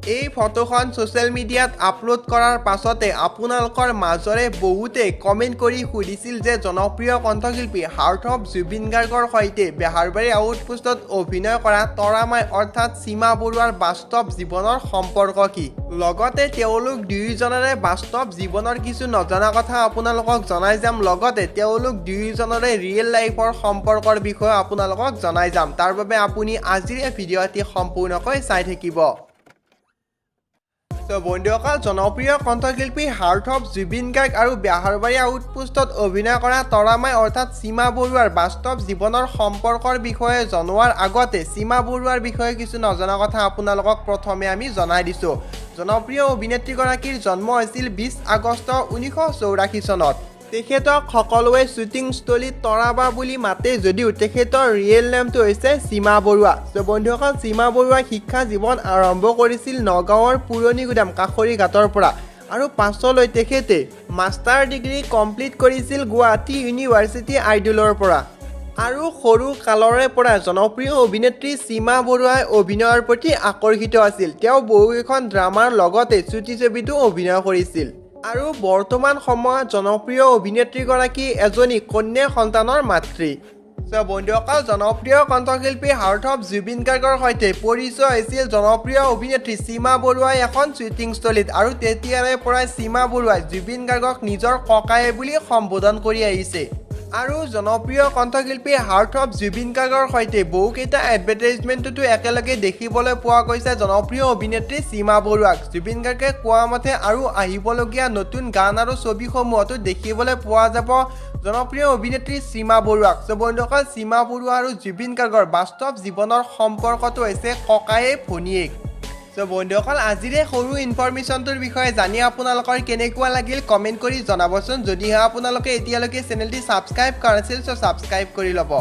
এই ফটোখন সোশ্যাল মিডিয়াত আপলোড কৰাৰ পাছতে আপোনালোকৰ মাজৰে বহুতে কমেন্ট কৰি সুধিছিল যে জনপ্ৰিয় কণ্ঠশিল্পী হাৰ্ট অফ জুবিন গাৰ্গৰ সৈতে বেহাৰবাৰী আউটপোষ্টত অভিনয় কৰা তৰামাই অৰ্থাৎ সীমা বৰুৱাৰ বাস্তৱ জীৱনৰ সম্পৰ্ক কি লগতে তেওঁলোক দুয়োজনৰে বাস্তৱ জীৱনৰ কিছু নজনা কথা আপোনালোকক জনাই যাম লগতে তেওঁলোক দুয়োজনৰে ৰিয়েল লাইফৰ সম্পৰ্কৰ বিষয়ে আপোনালোকক জনাই যাম তাৰ বাবে আপুনি আজিৰ এই ভিডিঅ'টি সম্পূৰ্ণকৈ চাই থাকিব বন্ধুসকল জনপ্ৰিয় কণ্ঠশিল্পী হাৰ্ট অফ জুবিন গাৰ্গ আৰু বেহাৰবাৰী আউটপোষ্টত অভিনয় কৰা তৰামাই অৰ্থাৎ সীমা বৰুৱাৰ বাস্তৱ জীৱনৰ সম্পৰ্কৰ বিষয়ে জনোৱাৰ আগতে সীমা বৰুৱাৰ বিষয়ে কিছু নজনা কথা আপোনালোকক প্ৰথমে আমি জনাই দিছোঁ জনপ্ৰিয় অভিনেত্ৰীগৰাকীৰ জন্ম হৈছিল 20 আগষ্ট 1984 চনত তেখেতক সকলোৱে শ্বুটিং স্থলীত তৰাবা বুলি মাতে যদিও তেখেতৰ ৰিয়েল নেমটো হৈছে সীমা বৰুৱা বন্ধুসকল সীমা বৰুৱাই শিক্ষা জীৱন আৰম্ভ কৰিছিল নগাঁৱৰ পুৰণি গুদাম কাখৰি ঘাটৰ পৰা আৰু পাছলৈ তেখেতে মাষ্টাৰ ডিগ্ৰী কমপ্লিট কৰিছিল গুৱাহাটী ইউনিভাৰ্চিটি আইডলৰ পৰা আৰু সৰু কালৰে পৰা জনপ্ৰিয় অভিনেত্ৰী সীমা বৰুৱাই অভিনয়ৰ প্ৰতি আকৰ্ষিত আছিল তেওঁ বহুকেইখন ড্ৰামাৰ লগতে চুটি ছবিতো অভিনয় কৰিছিল আৰু বৰ্তমান সময়ত জনপ্ৰিয় অভিনেত্ৰীগৰাকী এজনী কন্যা সন্তানৰ মাতৃ বন্ধুসকল জনপ্ৰিয় কণ্ঠশিল্পী হাৰ্ট অফ জুবিন গাৰ্গৰ সৈতে পৰিচয় হৈছিল জনপ্ৰিয় অভিনেত্ৰী সীমা বৰুৱাই এখন শ্বুটিং স্থলীত আৰু তেতিয়াৰে পৰাই সীমা বৰুৱাই জুবিন গাৰ্গক নিজৰ ককায়ে বুলি সম্বোধন কৰি আহিছে আৰু জনপ্ৰিয় কণ্ঠশিল্পী হাৰ্ট অফ জুবিন গাৰ্গৰ সৈতে বহুকেইটা এডভাৰটাইজমেণ্টতো একেলগে দেখিবলৈ পোৱা গৈছে জনপ্ৰিয় অভিনেত্ৰী সীমা বৰুৱাক জুবিন গাৰ্গে কোৱা মতে আৰু আহিবলগীয়া নতুন গান আৰু ছবিসমূহতো দেখিবলৈ পোৱা যাব জনপ্ৰিয় অভিনেত্ৰী সীমা বৰুৱাক বন্ধুসকল সীমা বৰুৱা আৰু জুবিন গাৰ্গৰ বাস্তৱ জীৱনৰ সম্পৰ্কটো হৈছে ককায়ে ভনীয়েক বন্ধুসকল আজিৰ এই সৰু ইনফৰমেশ্যনটোৰ বিষয়ে জানি আপোনালোকৰ কেনেকুৱা লাগিল কমেণ্ট কৰি জনাবচোন যদিহে আপোনালোকে এতিয়ালৈকে চেনেলটি ছাবস্ক্ৰাইব কৰা নাছিল ছাবস্ক্ৰাইব কৰি ল'ব